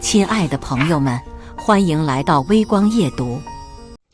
亲爱的朋友们，欢迎来到微光夜读。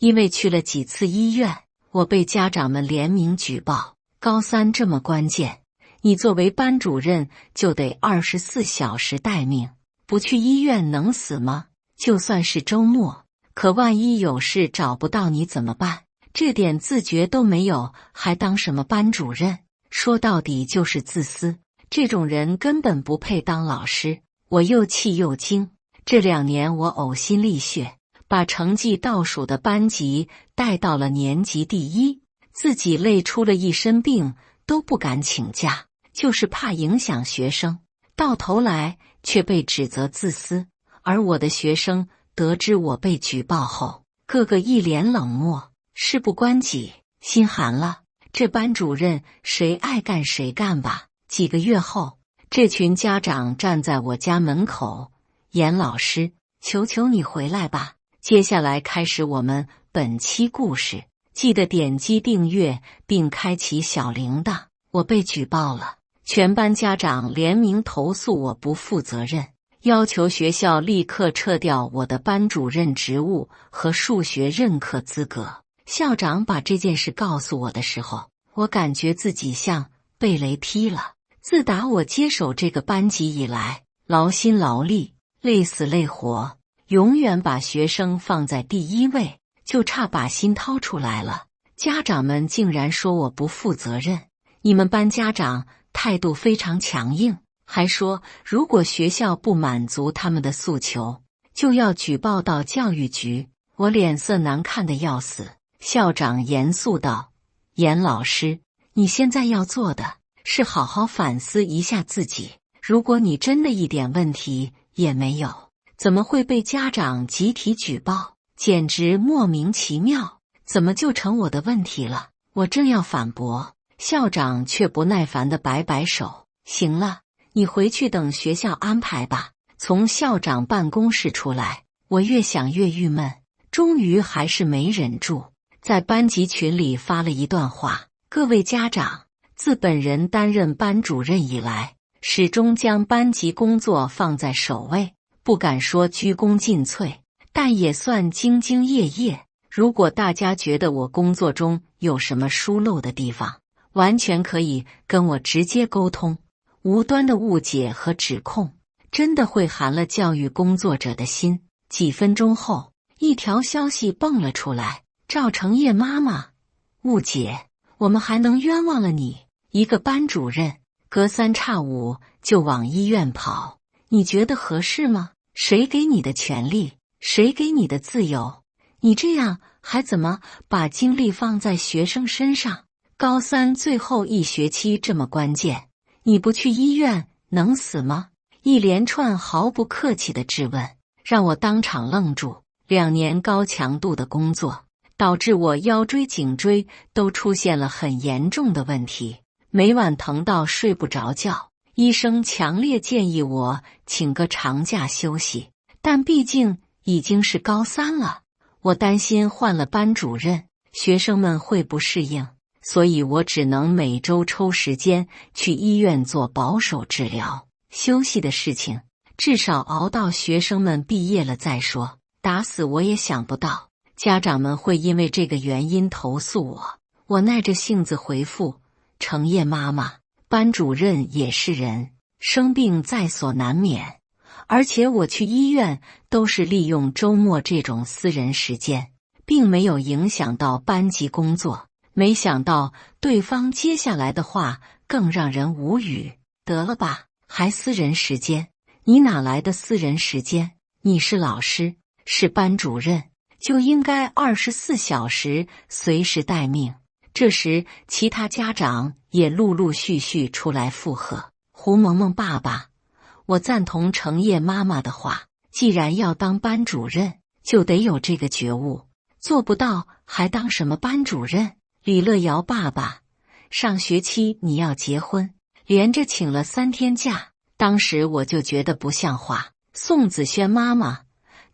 因为去了几次医院，我被家长们联名举报。高三这么关键，你作为班主任就得24小时待命，不去医院能死吗？就算是周末，可万一有事找不到你怎么办？这点自觉都没有，还当什么班主任？说到底就是自私，这种人根本不配当老师。我又气又惊。这2年我呕心沥血，把成绩倒数的班级带到了年级第1，自己累出了一身病都不敢请假，就是怕影响学生，到头来却被指责自私。而我的学生得知我被举报后，个个一脸冷漠，事不关己，心寒了。这班主任谁爱干谁干吧。几个月后，这群家长站在我家门口，严老师，求求你回来吧。接下来开始我们本期故事，记得点击订阅并开启小铃铛。我被举报了，全班家长联名投诉我不负责任，要求学校立刻撤掉我的班主任职务和数学任课资格。校长把这件事告诉我的时候，我感觉自己像被雷劈了。自打我接手这个班级以来，劳心劳力，累死累活，永远把学生放在第1位，就差把心掏出来了。家长们竟然说我不负责任，你们班家长态度非常强硬，还说如果学校不满足他们的诉求，就要举报到教育局。我脸色难看得要死。校长严肃道：“严老师，你现在要做的是好好反思一下自己，如果你真的一点问题也没有，怎么会被家长集体举报？简直莫名其妙，怎么就成我的问题了？”我正要反驳，校长却不耐烦地摆摆手：“行了，你回去等学校安排吧。”从校长办公室出来，我越想越郁闷，终于还是没忍住，在班级群里发了一段话：“各位家长，自本人担任班主任以来，始终将班级工作放在首位，不敢说鞠躬尽瘁，但也算兢兢业业。如果大家觉得我工作中有什么疏漏的地方，完全可以跟我直接沟通。无端的误解和指控，真的会寒了教育工作者的心。”几分钟后，一条消息蹦了出来：“赵成业妈妈，误解，我们还能冤枉了你？一个班主任隔3差5就往医院跑，你觉得合适吗？谁给你的权利？谁给你的自由？你这样还怎么把精力放在学生身上？高3最后1学期这么关键，你不去医院能死吗？”一连串毫不客气的质问让我当场愣住。2年高强度的工作导致我腰椎颈椎都出现了很严重的问题，每晚疼到睡不着觉。医生强烈建议我请个长假休息，但毕竟已经是高3了，我担心换了班主任，学生们会不适应，所以我只能每周抽时间去医院做保守治疗。休息的事情，至少熬到学生们毕业了再说。打死我也想不到，家长们会因为这个原因投诉我。我耐着性子回复：“成业妈妈，班主任也是人，生病在所难免，而且我去医院都是利用周末这种私人时间，并没有影响到班级工作。”没想到对方接下来的话更让人无语：“得了吧，还私人时间？你哪来的私人时间？你是老师，是班主任，就应该24小时随时待命。”这时其他家长也陆陆续续出来附和：“胡萌萌爸爸，我赞同成业妈妈的话，既然要当班主任，就得有这个觉悟，做不到还当什么班主任？”李乐瑶爸爸，上学期你要结婚，连着请了3天假，当时我就觉得不像话。宋子轩妈妈，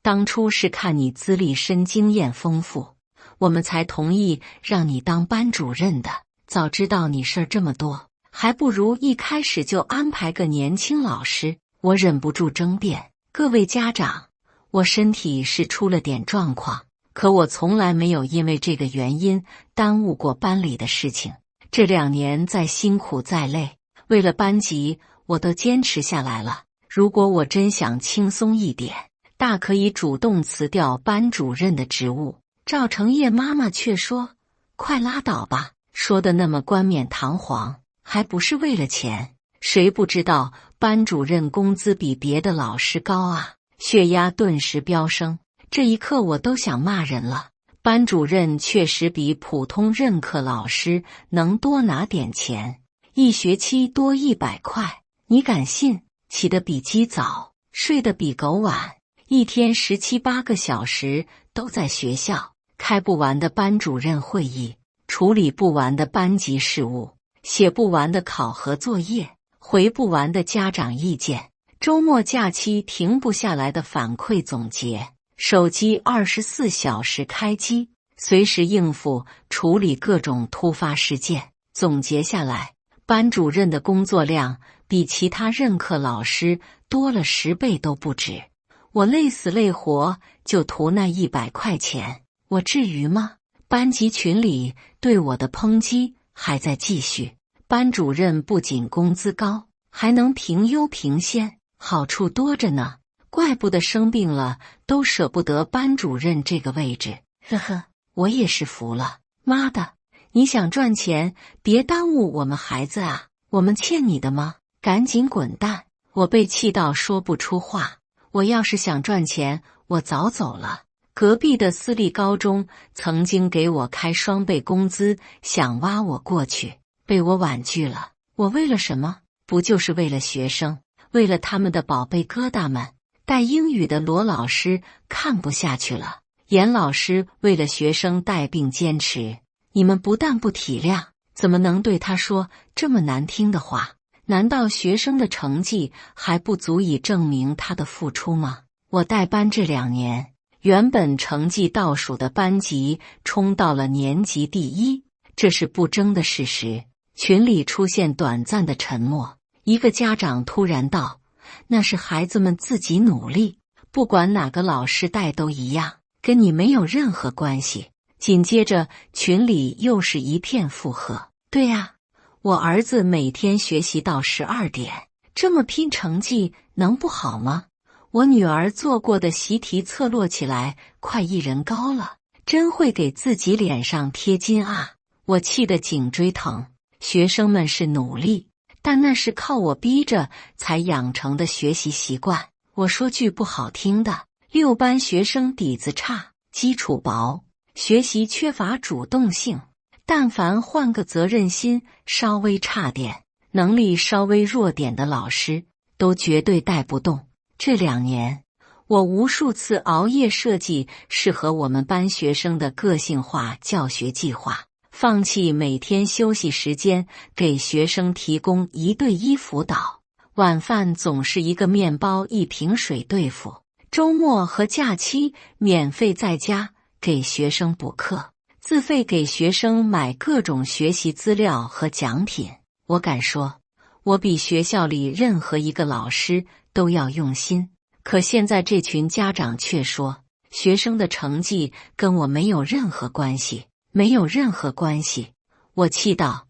当初是看你资历深经验丰富，我们才同意让你当班主任的，早知道你事儿这么多，还不如一开始就安排个年轻老师。我忍不住争辩：“各位家长，我身体是出了点状况，可我从来没有因为这个原因耽误过班里的事情。这2年再辛苦再累，为了班级，我都坚持下来了。如果我真想轻松一点，大可以主动辞掉班主任的职务。赵成业妈妈却说：“快拉倒吧，说的那么冠冕堂皇，还不是为了钱？谁不知道班主任工资比别的老师高啊？”血压顿时飙升，这一刻我都想骂人了。班主任确实比普通任课老师能多拿点钱，一学期多100块，你敢信？起得比鸡早，睡得比狗晚，一天17、8个小时都在学校，开不完的班主任会议，处理不完的班级事务，写不完的考核作业，回不完的家长意见，周末假期停不下来的反馈总结，手机24小时开机，随时应付处理各种突发事件。总结下来，班主任的工作量比其他任课老师多了10倍都不止。我累死累活就图那100块钱，我至于吗？班级群里对我的抨击还在继续。班主任不仅工资高，还能评优评先，好处多着呢。怪不得生病了都舍不得班主任这个位置。呵呵，我也是服了。妈的，你想赚钱，别耽误我们孩子啊！我们欠你的吗？赶紧滚蛋！我被气到说不出话。我要是想赚钱，我早走了。隔壁的私立高中曾经给我开双倍工资，想挖我过去，被我婉拒了。我为了什么？不就是为了学生，为了他们的宝贝疙瘩们。带英语的罗老师看不下去了，严老师为了学生带病坚持，你们不但不体谅，怎么能对他说这么难听的话？难道学生的成绩还不足以证明他的付出吗？我带班这2年，原本成绩倒数的班级冲到了年级第1，这是不争的事实。群里出现短暂的沉默，一个家长突然道：“那是孩子们自己努力，不管哪个老师带都一样，跟你没有任何关系。”紧接着群里又是一片附和。对呀，我儿子每天学习到12点，这么拼成绩能不好吗？我女儿做过的习题侧摞起来快1人高了，真会给自己脸上贴金啊！我气得颈椎疼。学生们是努力，但那是靠我逼着才养成的学习习惯。我说句不好听的，6班学生底子差，基础薄，学习缺乏主动性，但凡换个责任心稍微差点，能力稍微弱点的老师都绝对带不动。这2年，我无数次熬夜设计适合我们班学生的个性化教学计划，放弃每天休息时间给学生提供1对1辅导，晚饭总是一个面包1瓶水对付，周末和假期免费在家给学生补课，自费给学生买各种学习资料和奖品。我敢说，我比学校里任何一个老师都要用心。可现在这群家长却说，学生的成绩跟我没有任何关系，没有任何关系。我气道，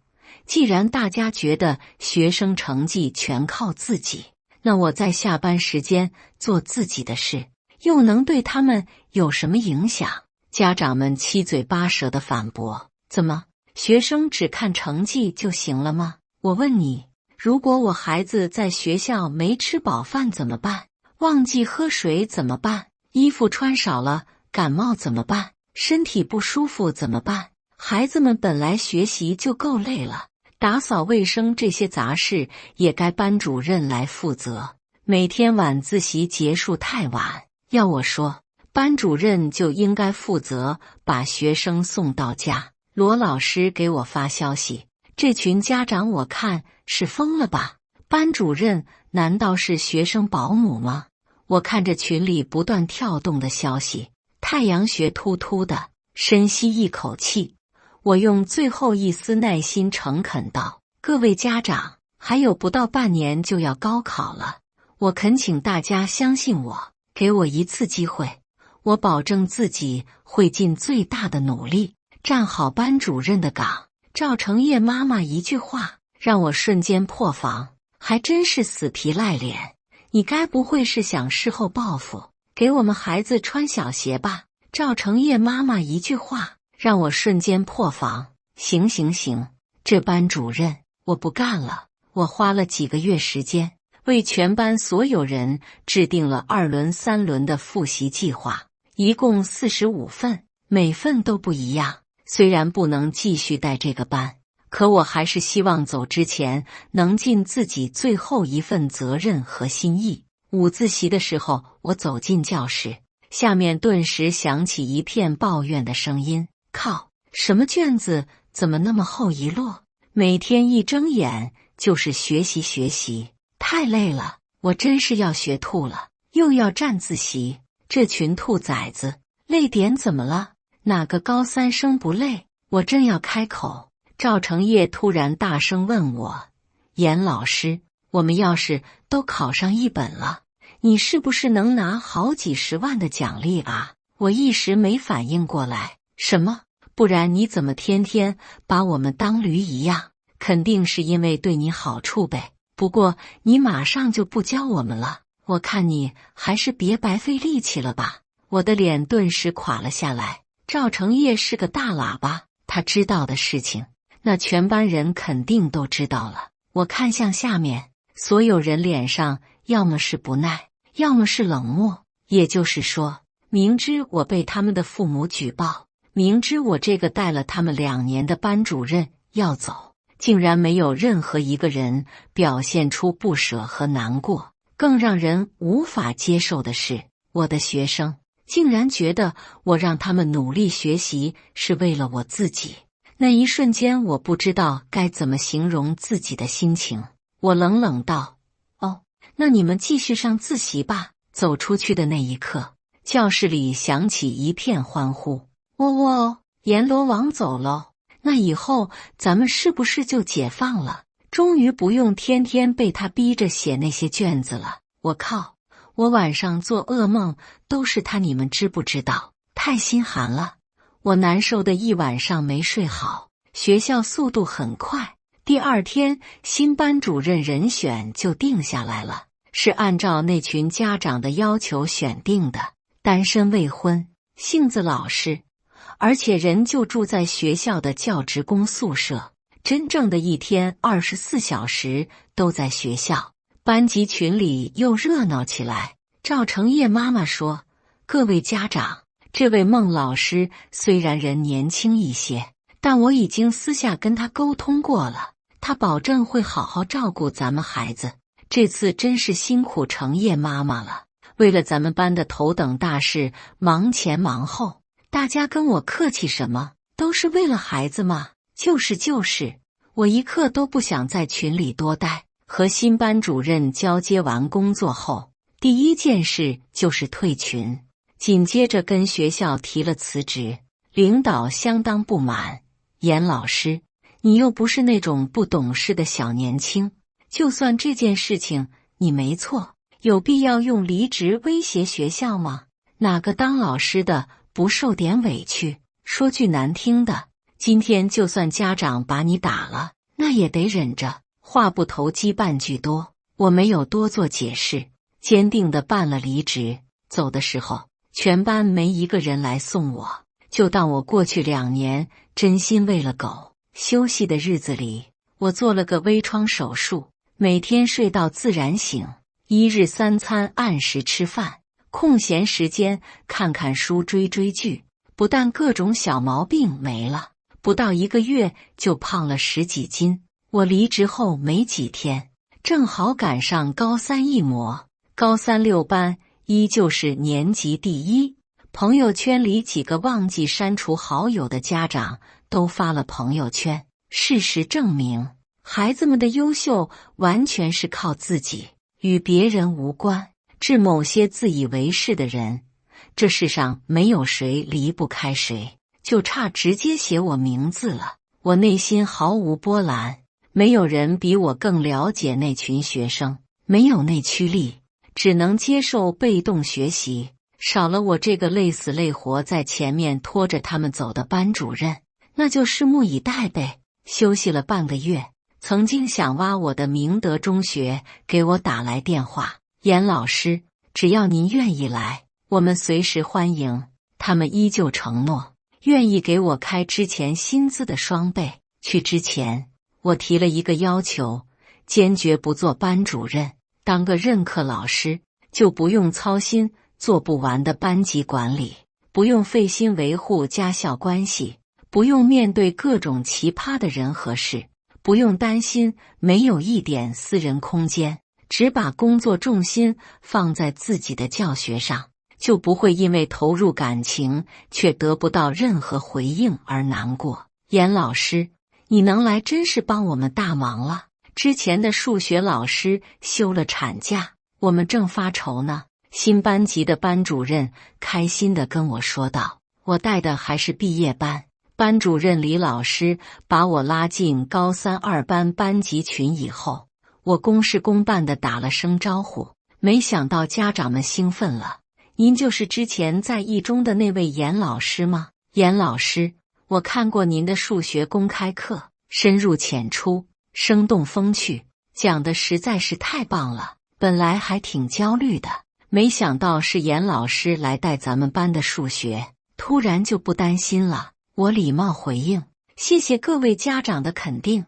既然大家觉得学生成绩全靠自己，那我在下班时间做自己的事，又能对他们有什么影响？家长们七嘴八舌地反驳，怎么，学生只看成绩就行了吗？我问你，如果我孩子在学校没吃饱饭怎么办？忘记喝水怎么办？衣服穿少了，感冒怎么办？身体不舒服怎么办？孩子们本来学习就够累了，打扫卫生这些杂事也该班主任来负责。每天晚自习结束太晚，要我说，班主任就应该负责把学生送到家。罗老师给我发消息，这群家长我看是疯了吧？班主任难道是学生保姆吗？我看着群里不断跳动的消息，太阳穴突突的，深吸一口气，我用最后一丝耐心诚恳道：各位家长，还有不到半年就要高考了，我恳请大家相信我，给我一次机会，我保证自己会尽最大的努力，站好班主任的岗。赵成业妈妈一句话，让我瞬间破防，还真是死皮赖脸。你该不会是想事后报复，给我们孩子穿小鞋吧？赵成业妈妈一句话，让我瞬间破防。行行行，这班主任我不干了。我花了几个月时间，为全班所有人制定了2轮、3轮的复习计划，一共45份，每份都不一样。虽然不能继续带这个班，可我还是希望走之前能尽自己最后一份责任和心意。午自习的时候，我走进教室，下面顿时响起一片抱怨的声音：靠，什么卷子怎么那么厚一摞？每天一睁眼就是学习学习，太累了，我真是要学吐了。又要占自习，这群兔崽子，累点怎么了？哪个高3生不累？我正要开口，赵成业突然大声问我：严老师，我们要是都考上1本了，你是不是能拿好几10万的奖励啊？我一时没反应过来，什么？不然你怎么天天把我们当驴一样？肯定是因为对你好处呗。不过你马上就不教我们了，我看你还是别白费力气了吧。我的脸顿时垮了下来。赵成业是个大喇叭，他知道的事情，那全班人肯定都知道了。我看向下面，所有人脸上要么是不耐，要么是冷漠。也就是说，明知我被他们的父母举报，明知我这个带了他们2年的班主任要走，竟然没有任何一个人表现出不舍和难过。更让人无法接受的是，我的学生竟然觉得我让他们努力学习是为了我自己。那一瞬间，我不知道该怎么形容自己的心情。我冷冷道：哦，那你们继续上自习吧。走出去的那一刻，教室里响起一片欢呼。哦，阎罗王走喽，那以后咱们是不是就解放了？终于不用天天被他逼着写那些卷子了。我靠，我晚上做噩梦都是他，你们知不知道？太心寒了，我难受的一晚上没睡好。学校速度很快，第2天新班主任人选就定下来了，是按照那群家长的要求选定的，单身未婚，性子老实，而且人就住在学校的教职工宿舍，真正的一天24小时都在学校。班级群里又热闹起来。赵成业妈妈说：各位家长，这位孟老师虽然人年轻一些，但我已经私下跟他沟通过了，他保证会好好照顾咱们孩子。这次真是辛苦成业妈妈了，为了咱们班的头等大事忙前忙后。大家跟我客气什么？都是为了孩子嘛。就是，我一刻都不想在群里多待。和新班主任交接完工作后，第一件事就是退群，紧接着跟学校提了辞职。领导相当不满，严老师，你又不是那种不懂事的小年轻，就算这件事情你没错，有必要用离职威胁学校吗？哪个当老师的不受点委屈？说句难听的，今天就算家长把你打了，那也得忍着。话不投机半句多，我没有多做解释，坚定地办了离职。走的时候，全班没一个人来送我，就当我过去2年真心喂了狗。休息的日子里，我做了个微创手术，每天睡到自然醒，1日3餐按时吃饭，空闲时间看看书追剧。不但各种小毛病没了，不到1个月就胖了10几斤。我离职后没几天，正好赶上高3一模，高3 6班依旧是年级第1。朋友圈里几个忘记删除好友的家长都发了朋友圈。事实证明，孩子们的优秀完全是靠自己，与别人无关。致某些自以为是的人，这世上没有谁离不开谁，就差直接写我名字了。我内心毫无波澜。没有人比我更了解那群学生，没有内驱力，只能接受被动学习，少了我这个累死累活在前面拖着他们走的班主任，那就拭目以待呗。休息了半个月，曾经想挖我的明德中学给我打来电话，严老师，只要您愿意来，我们随时欢迎。他们依旧承诺，愿意给我开之前薪资的双倍。去之前，我提了一个要求，坚决不做班主任，当个任课老师，就不用操心做不完的班级管理，不用费心维护家校关系，不用面对各种奇葩的人和事，不用担心没有一点私人空间，只把工作重心放在自己的教学上，就不会因为投入感情却得不到任何回应而难过。严老师，你能来真是帮我们大忙了。之前的数学老师休了产假，我们正发愁呢。新班级的班主任开心地跟我说道，我带的还是毕业班。班主任李老师把我拉进高三2班班级群以后，我公事公办地打了声招呼，没想到家长们兴奋了。您就是之前在一中的那位严老师吗？严老师，我看过您的数学公开课，深入浅出，生动风趣，讲的实在是太棒了。本来还挺焦虑的，没想到是严老师来带咱们班的数学，突然就不担心了。我礼貌回应，谢谢各位家长的肯定，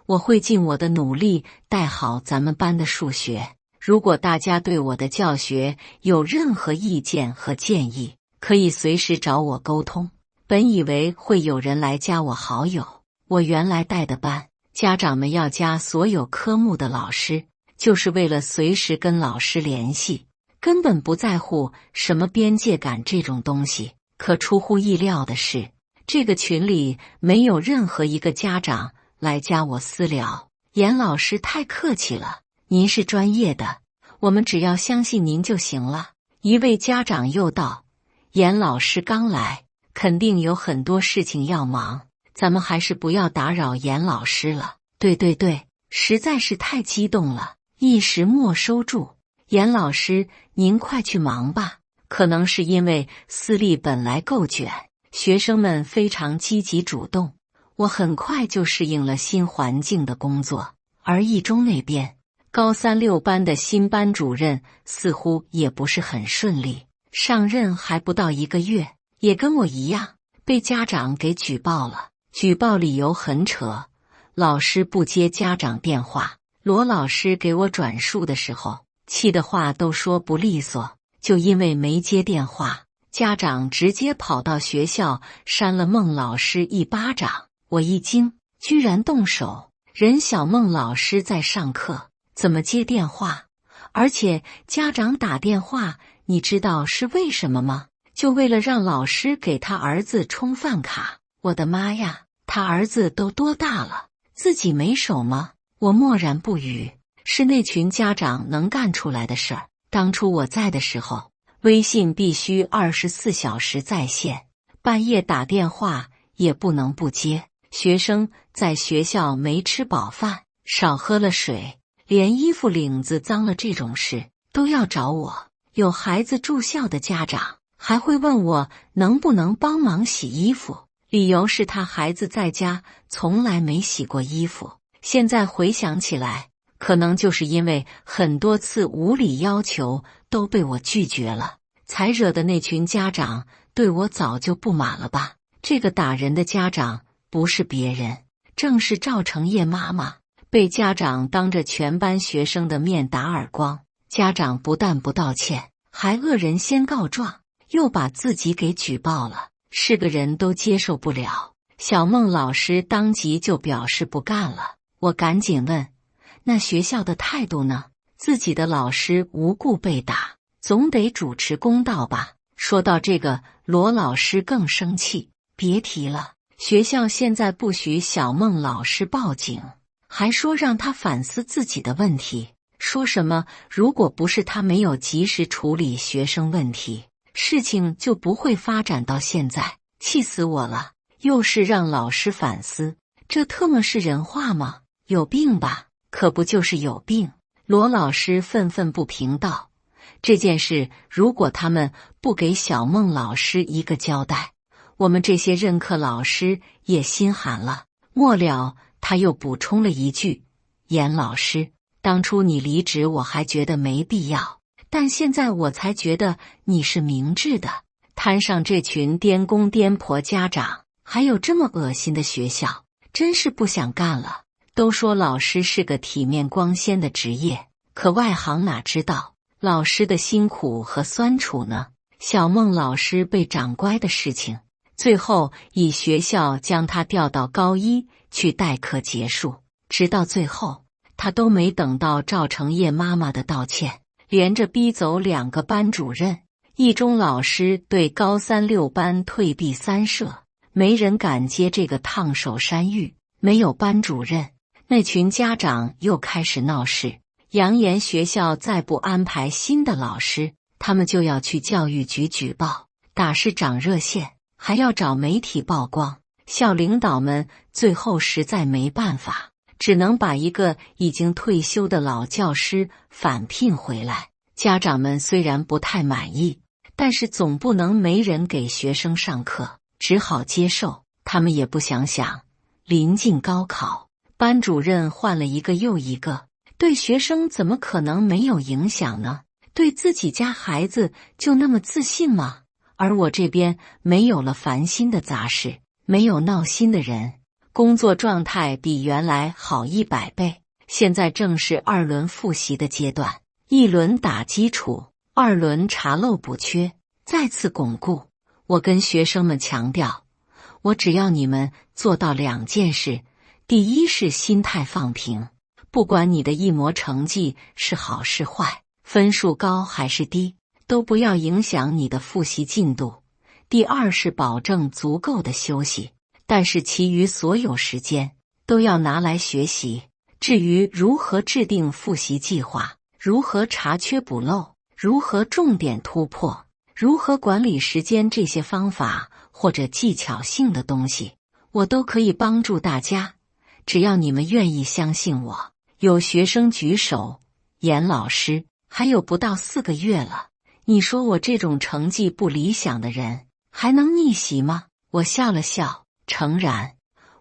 我会尽我的努力带好咱们班的数学。如果大家对我的教学有任何意见和建议，可以随时找我沟通。本以为会有人来加我好友，我原来带的班，家长们要加所有科目的老师，就是为了随时跟老师联系，根本不在乎什么边界感这种东西。可出乎意料的是，这个群里没有任何一个家长来加我私聊。严老师太客气了，您是专业的，我们只要相信您就行了。一位家长又道，严老师刚来，肯定有很多事情要忙，咱们还是不要打扰严老师了。对，实在是太激动了，一时没收住。严老师，您快去忙吧。可能是因为私立本来够卷，学生们非常积极主动，我很快就适应了新环境的工作。而一中那边，高3 6班的新班主任似乎也不是很顺利，上任还不到1个月，也跟我一样被家长给举报了。举报理由很扯，老师不接家长电话，罗老师给我转述的时候，气的话都说不利索。就因为没接电话，家长直接跑到学校扇了孟老师一巴掌。我一惊，居然动手！人小孟老师在上课，怎么接电话？而且家长打电话，你知道是为什么吗？就为了让老师给他儿子充饭卡。我的妈呀，他儿子都多大了，自己没手吗？我默然不语，是那群家长能干出来的事儿。当初我在的时候，微信必须24小时在线，半夜打电话也不能不接。学生在学校没吃饱饭，少喝了水，连衣服领子脏了这种事都要找我。有孩子住校的家长还会问我能不能帮忙洗衣服，理由是他孩子在家从来没洗过衣服。现在回想起来，可能就是因为很多次无理要求都被我拒绝了，才惹的那群家长对我早就不满了吧。这个打人的家长不是别人，正是赵成业妈妈，被家长当着全班学生的面打耳光。家长不但不道歉，还恶人先告状，又把自己给举报了，是个人都接受不了。小孟老师当即就表示不干了。我赶紧问，那学校的态度呢？自己的老师无故被打，总得主持公道吧。说到这个，罗老师更生气，别提了，学校现在不许小孟老师报警，还说让他反思自己的问题，说什么如果不是他没有及时处理学生问题，事情就不会发展到现在。气死我了，又是让老师反思，这特么是人话吗？有病吧？可不就是有病。罗老师愤愤不平道，这件事如果他们不给小孟老师一个交代，我们这些任课老师也心寒了。末了，他又补充了一句：严老师，当初你离职我还觉得没必要，但现在我才觉得你是明智的。摊上这群颠公颠婆家长，还有这么恶心的学校，真是不想干了。都说老师是个体面光鲜的职业，可外行哪知道老师的辛苦和酸楚呢？小孟老师被长乖的事情，最后以学校将他调到高一去代课结束，直到最后他都没等到赵成业妈妈的道歉，连着逼走2个班主任。一中老师对高3、6班退避三舍，没人敢接这个烫手山芋。没有班主任，那群家长又开始闹事，扬言学校再不安排新的老师，他们就要去教育局举报，打市长热线，还要找媒体曝光。校领导们最后实在没办法，只能把一个已经退休的老教师返聘回来。家长们虽然不太满意，但是总不能没人给学生上课，只好接受。他们也不想想，临近高考，班主任换了一个又一个，对学生怎么可能没有影响呢？对自己家孩子就那么自信吗？而我这边没有了烦心的杂事，没有闹心的人，工作状态比原来好100倍。现在正是2轮复习的阶段，1轮打基础，2轮查漏补缺，再次巩固。我跟学生们强调，我只要你们做到2件事。第一是心态放平，不管你的一模成绩是好是坏，分数高还是低，都不要影响你的复习进度。第二是保证足够的休息，但是其余所有时间都要拿来学习。至于如何制定复习计划，如何查缺补漏，如何重点突破，如何管理时间，这些方法或者技巧性的东西，我都可以帮助大家。只要你们愿意相信我。有学生举手，严老师，还有不到4个月了，你说我这种成绩不理想的人还能逆袭吗？我笑了笑，诚然。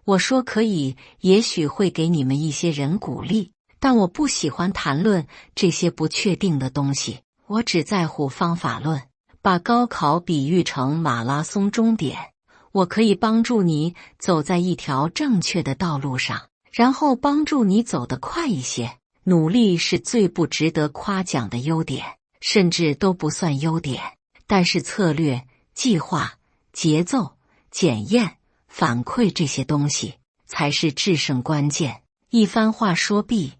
我说可以，也许会给你们一些人鼓励，但我不喜欢谈论这些不确定的东西，我只在乎方法论。把高考比喻成马拉松终点，我可以帮助你走在一条正确的道路上，然后帮助你走得快一些。努力是最不值得夸奖的优点，甚至都不算优点。但是策略、计划、节奏、检验、反馈这些东西才是制胜关键。一番话说毕，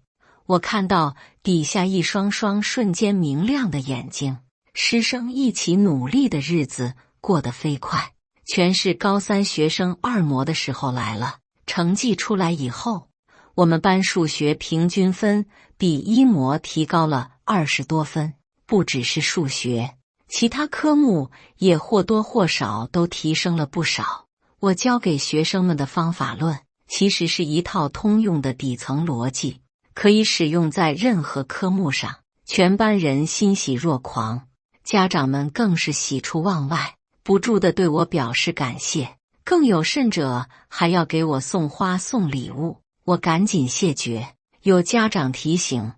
我看到底下一双双瞬间明亮的眼睛。师生一起努力的日子过得飞快，全是高3学生2模的时候来了。成绩出来以后，我们班数学平均分比1模提高了20多分，不只是数学，其他科目也或多或少都提升了不少。我教给学生们的方法论其实是一套通用的底层逻辑，可以使用在任何科目上。全班人欣喜若狂，家长们更是喜出望外，不住地对我表示感谢，更有甚者还要给我送花送礼物。我赶紧谢绝。有家长提醒，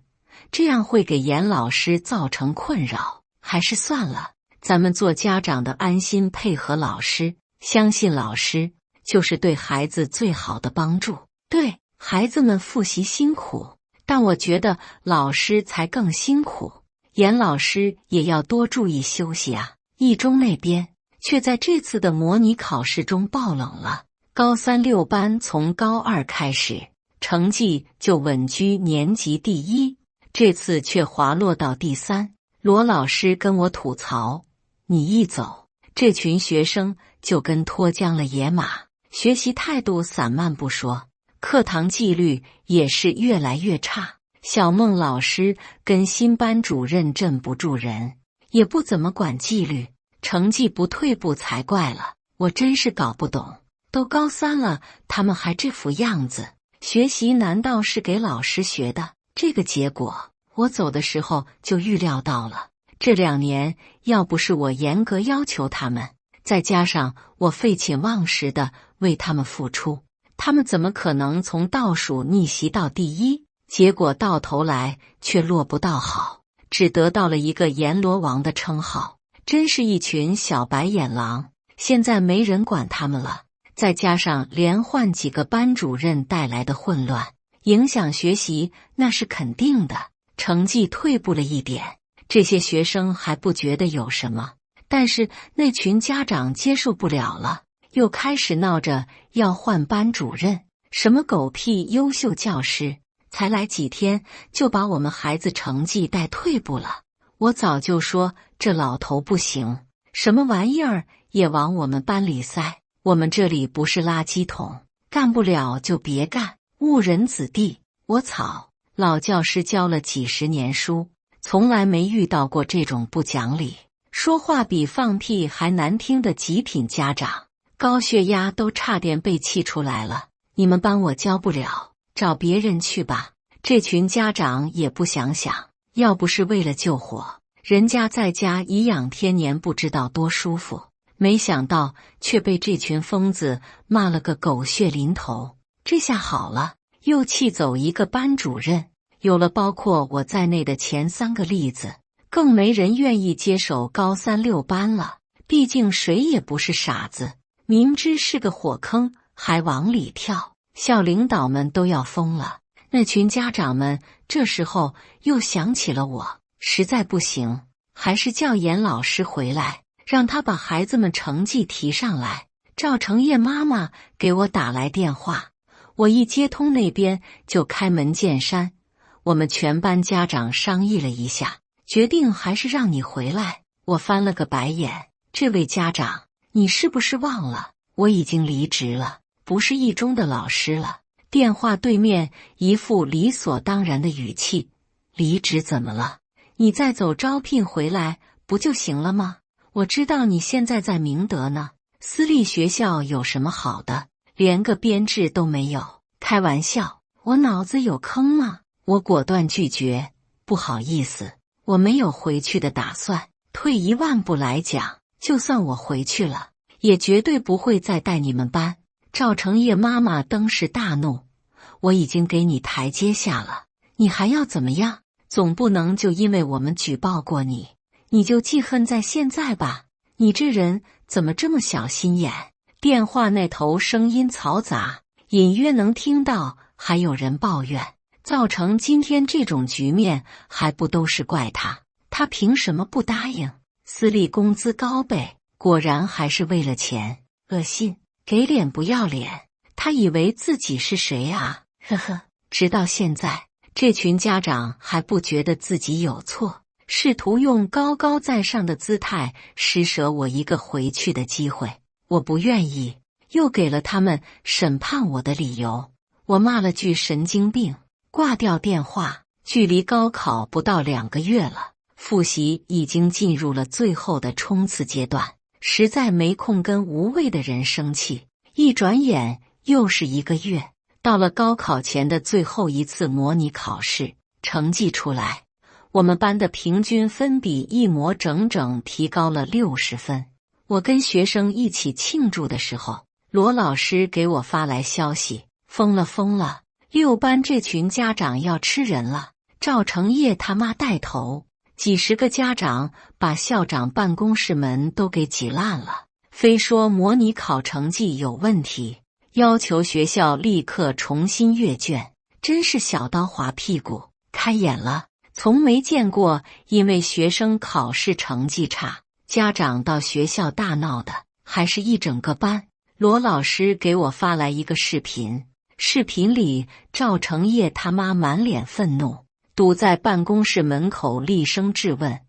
这样会给严老师造成困扰，还是算了，咱们做家长的安心配合老师，相信老师就是对孩子最好的帮助。对，孩子们复习辛苦，但我觉得老师才更辛苦。严老师也要多注意休息啊。一中那边却在这次的模拟考试中爆冷了。高3、6班从高2开始，成绩就稳居年级第1，这次却滑落到第3。罗老师跟我吐槽，你一走，这群学生就跟脱缰了野马，学习态度散漫不说，课堂纪律也是越来越差。小孟老师跟新班主任镇不住人，也不怎么管纪律，成绩不退步才怪了。我真是搞不懂，都高3了，他们还这副样子，学习难道是给老师学的？这个结果我走的时候就预料到了，这2年要不是我严格要求他们，再加上我废寝忘食的为他们付出，他们怎么可能从倒数逆袭到第1？结果到头来却落不到好，只得到了一个阎罗王的称号，真是一群小白眼狼。现在没人管他们了，再加上连换几个班主任带来的混乱，影响学习那是肯定的，成绩退步了一点，这些学生还不觉得有什么，但是那群家长接受不了了，又开始闹着要换班主任，什么狗屁优秀教师，才来几天就把我们孩子成绩带退步了。我早就说这老头不行，什么玩意儿也往我们班里塞，我们这里不是垃圾桶，干不了就别干，误人子弟。我操，老教师教了几十年书，从来没遇到过这种不讲理，说话比放屁还难听的极品家长，高血压都差点被气出来了。你们班我教不了，找别人去吧。这群家长也不想想，要不是为了救火，人家在家颐养天年不知道多舒服，没想到却被这群疯子骂了个狗血淋头。这下好了，又气走一个班主任，有了包括我在内的前3个例子，更没人愿意接手高3、6班了。毕竟谁也不是傻子，明知是个火坑还往里跳，校领导们都要疯了。那群家长们这时候又想起了我，实在不行，还是叫严老师回来，让他把孩子们成绩提上来。赵成业妈妈给我打来电话，我一接通那边就开门见山，我们全班家长商议了一下，决定还是让你回来。我翻了个白眼，这位家长，你是不是忘了我已经离职了，不是一中的老师了？电话对面一副理所当然的语气，离职怎么了？你再走招聘回来不就行了吗？我知道你现在在明德呢，私立学校有什么好的，连个编制都没有。开玩笑，我脑子有坑吗？我果断拒绝，不好意思，我没有回去的打算。退一万步来讲，就算我回去了，也绝对不会再带你们班。赵成业妈妈登时大怒，我已经给你台阶下了，你还要怎么样？总不能就因为我们举报过你，你就记恨在现在吧？你这人怎么这么小心眼？电话那头声音嘈杂，隐约能听到还有人抱怨，造成今天这种局面还不都是怪他？他凭什么不答应？私立工资高倍，果然还是为了钱，恶心，给脸不要脸，他以为自己是谁啊？呵呵，直到现在，这群家长还不觉得自己有错，试图用高高在上的姿态施舍我一个回去的机会。我不愿意，又给了他们审判我的理由。我骂了句神经病，挂掉电话。距离高考不到2个月了，复习已经进入了最后的冲刺阶段，实在没空跟无谓的人生气。一转眼又是1个月，到了高考前的最后一次模拟考试，成绩出来，我们班的平均分比一模整整提高了60分。我跟学生一起庆祝的时候，罗老师给我发来消息，疯了，6班这群家长要吃人了。赵成业他妈带头，几十个家长把校长办公室门都给挤烂了，非说模拟考成绩有问题，要求学校立刻重新阅卷，真是小刀划屁股。开眼了，从没见过因为学生考试成绩差，家长到学校大闹的，还是一整个班。罗老师给我发来一个视频，视频里赵成业他妈满脸愤怒，堵在办公室门口厉声质问，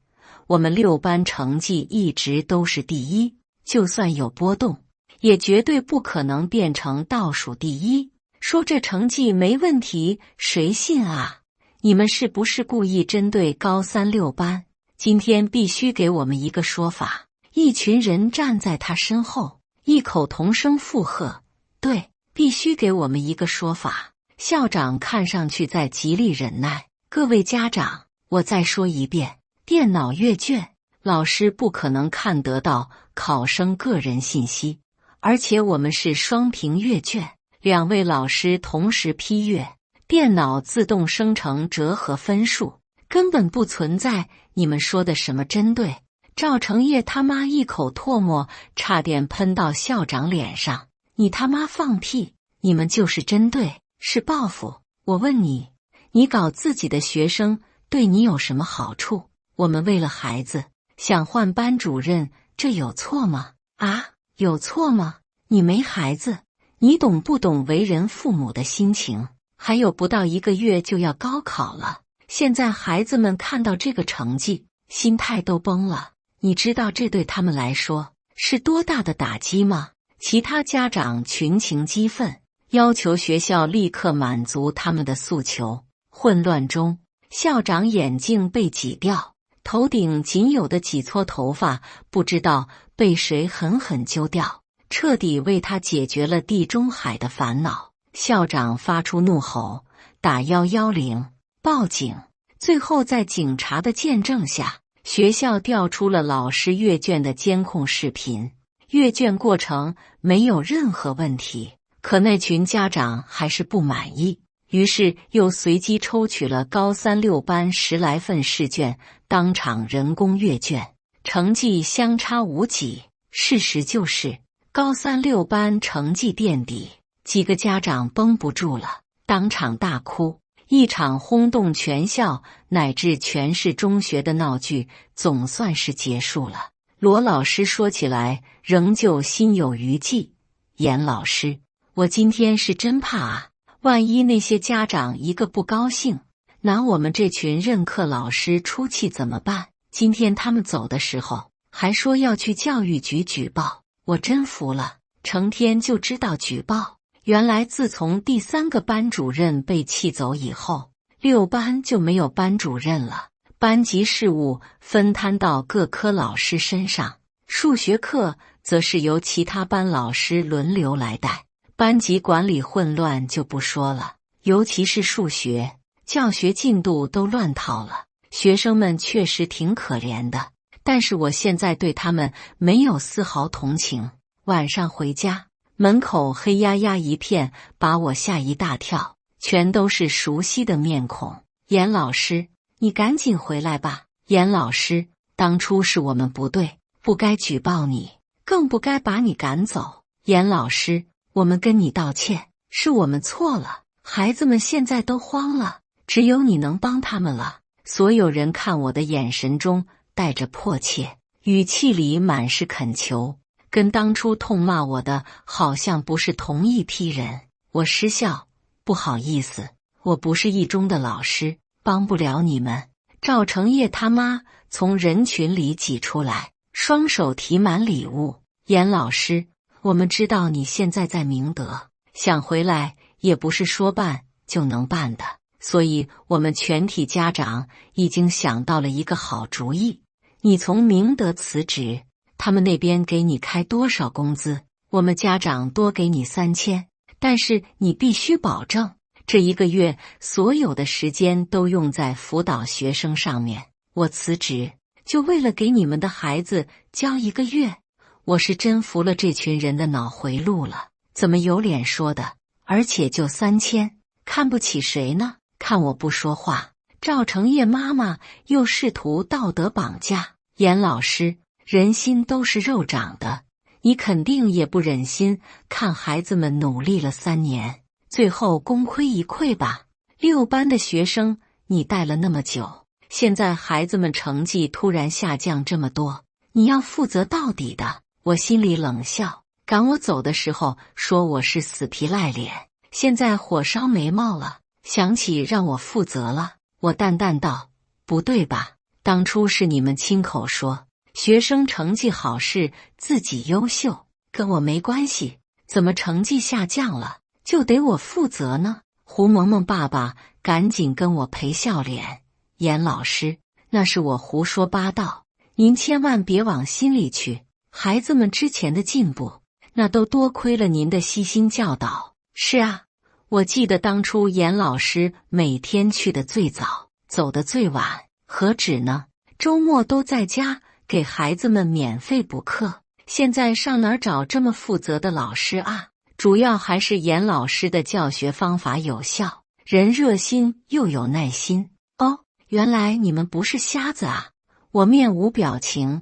我们6班成绩一直都是第1，就算有波动，也绝对不可能变成倒数第1。说这成绩没问题，谁信啊？你们是不是故意针对高3、6班？今天必须给我们一个说法。一群人站在他身后，异口同声附和，对，必须给我们一个说法。校长看上去在极力忍耐。各位家长，我再说一遍，电脑阅卷，老师不可能看得到考生个人信息，而且我们是双屏阅卷，2位老师同时批阅，电脑自动生成折合分数，根本不存在你们说的什么针对。赵成业他妈一口唾沫差点喷到校长脸上，你他妈放屁！你们就是针对，是报复。我问你，你搞自己的学生对你有什么好处？我们为了孩子想换班主任，这有错吗？啊，有错吗？你没孩子，你懂不懂为人父母的心情？还有不到1个月就要高考了，现在孩子们看到这个成绩，心态都崩了。你知道这对他们来说是多大的打击吗？其他家长群情激愤，要求学校立刻满足他们的诉求。混乱中，校长眼镜被挤掉，头顶仅有的几撮头发不知道被谁狠狠揪掉，彻底为他解决了地中海的烦恼。校长发出怒吼，打110，报警。最后在警察的见证下，学校调出了老师阅卷的监控视频，阅卷过程没有任何问题。可那群家长还是不满意，于是又随机抽取了高3、6班10来份试卷，当场人工阅卷，成绩相差无几。事实就是高3、6班成绩垫底，几个家长绷不住了，当场大哭。一场轰动全校乃至全市中学的闹剧总算是结束了。罗老师说起来仍旧心有余悸。严老师，我今天是真怕啊，万一那些家长一个不高兴，拿我们这群任课老师出气怎么办？今天他们走的时候还说要去教育局举报，我真服了，成天就知道举报。原来自从第3个班主任被气走以后，6班就没有班主任了，班级事务分摊到各科老师身上，数学课则是由其他班老师轮流来带，班级管理混乱就不说了，尤其是数学，教学进度都乱套了，学生们确实挺可怜的，但是我现在对他们没有丝毫同情。晚上回家，门口黑压压一片，把我吓一大跳，全都是熟悉的面孔。严老师，你赶紧回来吧。严老师，当初是我们不对，不该举报你，更不该把你赶走。严老师，我们跟你道歉，是我们错了。孩子们现在都慌了，只有你能帮他们了。所有人看我的眼神中带着迫切，语气里满是恳求。跟当初痛骂我的好像不是同一批人，我失笑，不好意思，我不是一中的老师，帮不了你们。赵成业他妈从人群里挤出来，双手提满礼物。严老师，我们知道你现在在明德，想回来也不是说办就能办的，所以我们全体家长已经想到了一个好主意，你从明德辞职，他们那边给你开多少工资，我们家长多给你3000，但是你必须保证这1个月所有的时间都用在辅导学生上面。我辞职就为了给你们的孩子教1个月，我是真服了这群人的脑回路了，怎么有脸说的？而且就3000，看不起谁呢？看我不说话。赵成业妈妈又试图道德绑架。严老师，人心都是肉长的，你肯定也不忍心看孩子们努力了3年，最后功亏一篑吧？6班的学生你带了那么久，现在孩子们成绩突然下降这么多，你要负责到底的。我心里冷笑，赶我走的时候说我是死皮赖脸，现在火烧眉毛了，想起让我负责了。我淡淡道，不对吧？当初是你们亲口说学生成绩好是自己优秀，跟我没关系，怎么成绩下降了就得我负责呢？胡萌萌爸爸赶紧跟我赔笑脸，严老师，那是我胡说八道，您千万别往心里去，孩子们之前的进步，那都多亏了您的悉心教导。是啊，我记得当初严老师每天去的最早，走的最晚，何止呢？周末都在家给孩子们免费补课，现在上哪儿找这么负责的老师啊？主要还是严老师的教学方法有效，人热心又有耐心。哦，原来你们不是瞎子啊！我面无表情，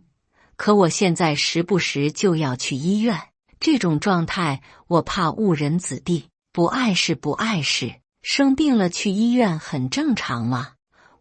可我现在时不时就要去医院，这种状态我怕误人子弟，不碍事不碍事，生病了去医院很正常嘛。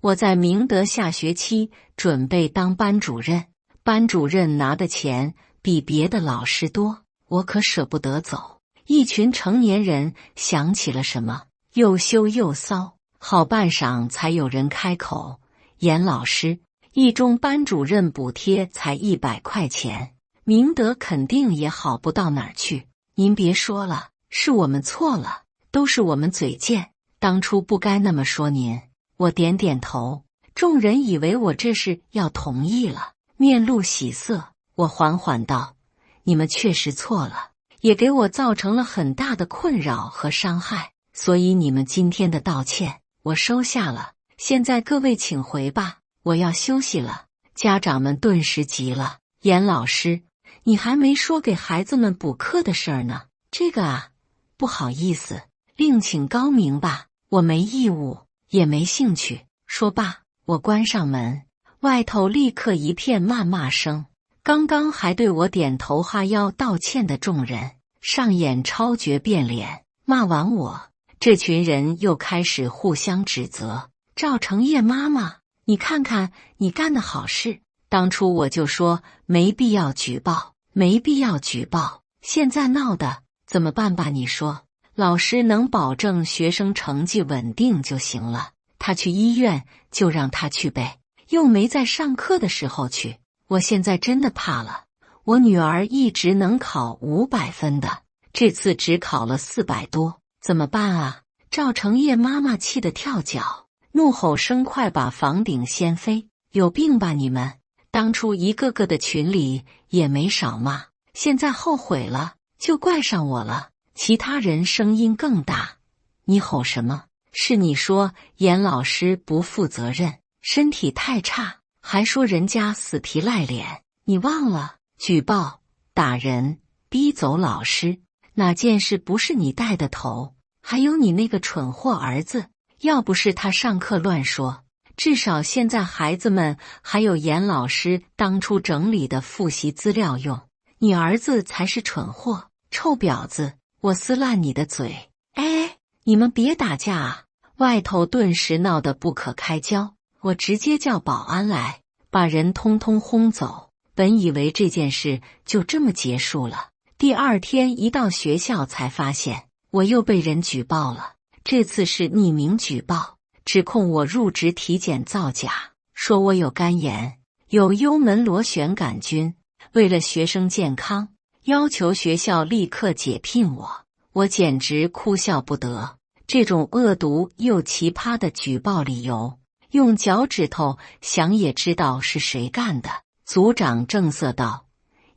我在明德下学期准备当班主任，班主任拿的钱比别的老师多，我可舍不得走。一群成年人想起了什么，又羞又臊，好半晌才有人开口：严老师，一中班主任补贴才100块钱，明德肯定也好不到哪儿去。您别说了，是我们错了，都是我们嘴贱，当初不该那么说您。我点点头，众人以为我这是要同意了，面露喜色。我缓缓道：你们确实错了，也给我造成了很大的困扰和伤害，所以你们今天的道歉我收下了。现在各位请回吧，我要休息了。家长们顿时急了：严老师，你还没说给孩子们补课的事儿呢。这个啊，不好意思，另请高明吧，我没义务也没兴趣。说罢，我关上门，外头立刻一片谩骂声。刚刚还对我点头哈腰道歉的众人，上演超绝变脸。骂完我，这群人又开始互相指责：赵成业妈妈，你看看你干的好事，当初我就说没必要举报，没必要举报，现在闹的怎么办吧？你说，老师能保证学生成绩稳定就行了，他去医院就让他去呗，又没在上课的时候去。我现在真的怕了，我女儿一直能考500分的，这次只考了400多，怎么办啊？赵成业妈妈气得跳脚，怒吼声快把房顶掀飞。有病吧你们！当初一个个的群里也没少骂，现在后悔了，就怪上我了。其他人声音更大：你吼什么？是你说严老师不负责任，身体太差，还说人家死皮赖脸，你忘了举报、打人、逼走老师，哪件事不是你带的头？还有你那个蠢货儿子，要不是他上课乱说，至少现在孩子们还有严老师当初整理的复习资料用。你儿子才是蠢货，臭婊子！我撕烂你的嘴！哎，你们别打架啊！外头顿时闹得不可开交，我直接叫保安来，把人通通轰走。本以为这件事就这么结束了，第二天一到学校才发现我又被人举报了。这次是匿名举报，指控我入职体检造假，说我有肝炎，有幽门螺旋杆菌，为了学生健康，要求学校立刻解聘我。我简直哭笑不得，这种恶毒又奇葩的举报理由，用脚趾头想也知道是谁干的。组长正色道：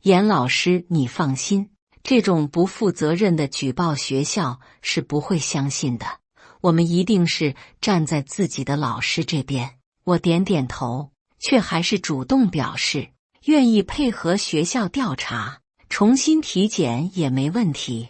严老师你放心，这种不负责任的举报学校是不会相信的，我们一定是站在自己的老师这边。我点点头，却还是主动表示愿意配合学校调查，重新体检也没问题。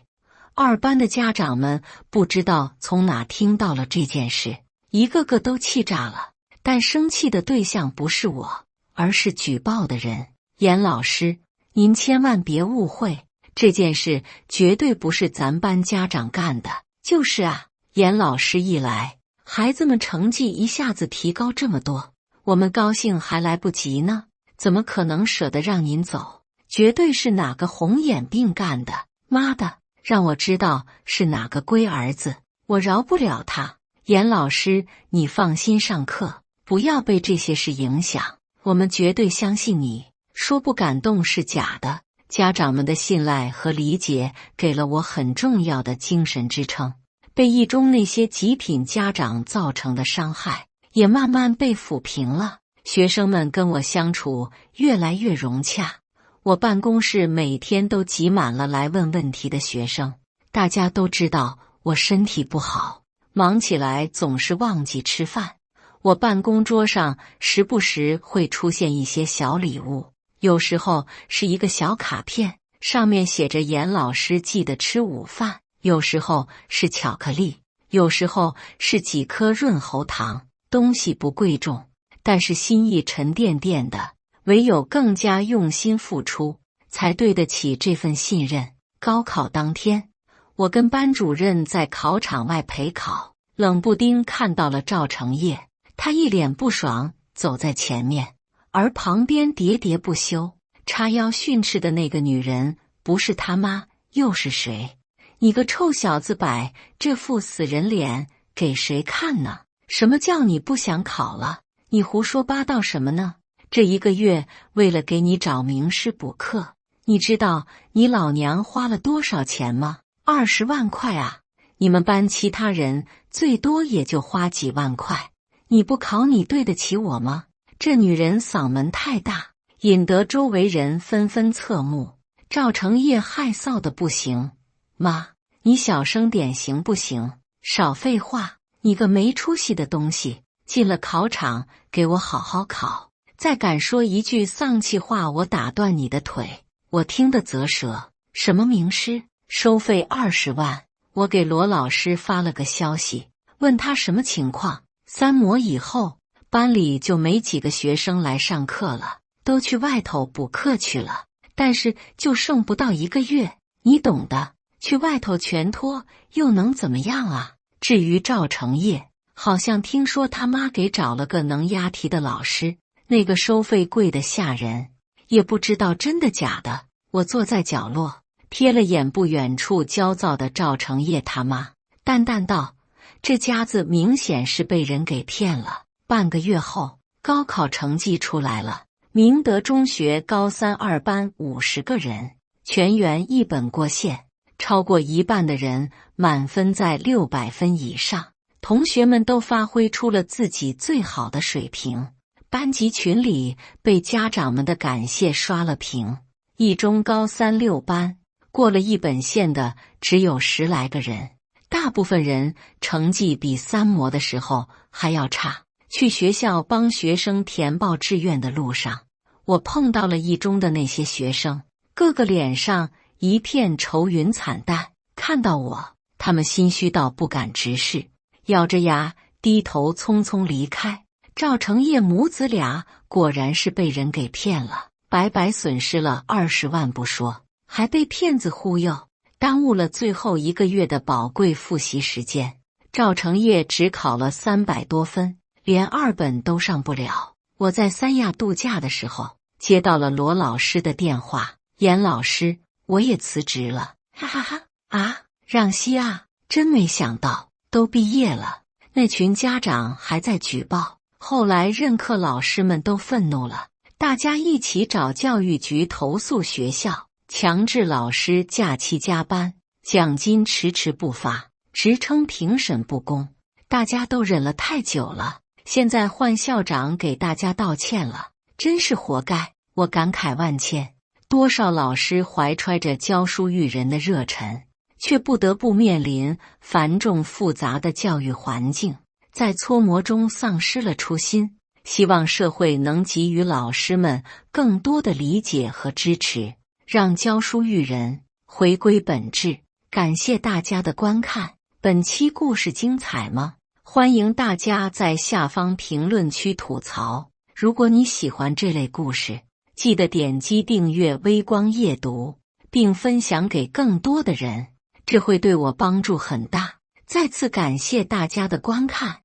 二班的家长们不知道从哪听到了这件事，一个个都气炸了，但生气的对象不是我，而是举报的人。严老师，您千万别误会，这件事绝对不是咱班家长干的。就是啊，严老师一来，孩子们成绩一下子提高这么多，我们高兴还来不及呢，怎么可能舍得让您走？绝对是哪个红眼病干的！妈的，让我知道是哪个龟儿子，我饶不了他。严老师，你放心上课，不要被这些事影响，我们绝对相信你，说不感动是假的。家长们的信赖和理解给了我很重要的精神支撑，被一中那些极品家长造成的伤害也慢慢被抚平了。学生们跟我相处越来越融洽，我办公室每天都挤满了来问问题的学生。大家都知道我身体不好，忙起来总是忘记吃饭，我办公桌上时不时会出现一些小礼物，有时候是一个小卡片，上面写着严老师记得吃午饭，有时候是巧克力，有时候是几颗润喉糖，东西不贵重，但是心意沉甸甸的，唯有更加用心付出，才对得起这份信任。高考当天，我跟班主任在考场外陪考，冷不丁看到了赵成业，他一脸不爽走在前面，而旁边喋喋不休叉腰训斥的那个女人，不是他妈又是谁？你个臭小子，摆这副死人脸给谁看呢？什么叫你不想考了？你胡说八道什么呢？这1个月为了给你找名师补课，你知道你老娘花了多少钱吗？20万块啊！你们班其他人最多也就花几万块，你不考你对得起我吗？这女人嗓门太大，引得周围人纷纷侧目。赵成业害臊的不行，妈，你小声点行不行？少废话，你个没出息的东西！进了考场，给我好好考！再敢说一句丧气话，我打断你的腿！我听得啧舌。什么名师？收费20万！我给罗老师发了个消息，问他什么情况。3模以后，班里就没几个学生来上课了，都去外头补课去了。但是就剩不到1个月，你懂的，去外头全托又能怎么样啊？至于赵成业，好像听说他妈给找了个能押题的老师，那个收费贵得吓人，也不知道真的假的。我坐在角落，瞥了眼不远处焦躁的赵成业他妈，淡淡道：这家子明显是被人给骗了。半个月后，高考成绩出来了，明德中学高3 2班50个人，全员1本过线，超过一半的人满分在600分以上，同学们都发挥出了自己最好的水平。班级群里被家长们的感谢刷了屏。一中高3 6班过了1本线的只有10来个人，大部分人成绩比3模的时候还要差。去学校帮学生填报志愿的路上，我碰到了一中的那些学生，个个脸上一片愁云惨淡。看到我，他们心虚到不敢直视，咬着牙低头匆匆离开。赵成业母子俩果然是被人给骗了，白白损失了20万不说，还被骗子忽悠，耽误了最后1个月的宝贵复习时间。赵成业只考了300多分，连2本都上不了。我在三亚度假的时候，接到了罗老师的电话：严老师，我也辞职了。哈哈哈！啊，让西啊，真没想到，都毕业了，那群家长还在举报。后来任课老师们都愤怒了，大家一起找教育局投诉学校，强制老师假期加班，奖金迟迟不发，直称评审不公。大家都忍了太久了，现在换校长给大家道歉了，真是活该。我感慨万千，多少老师怀揣着教书育人的热忱，却不得不面临繁重复杂的教育环境，在搓磨中丧失了初心。希望社会能给予老师们更多的理解和支持，让教书育人回归本质。感谢大家的观看，本期故事精彩吗？欢迎大家在下方评论区吐槽。如果你喜欢这类故事，记得点击订阅微光夜读，并分享给更多的人，这会对我帮助很大。再次感谢大家的观看。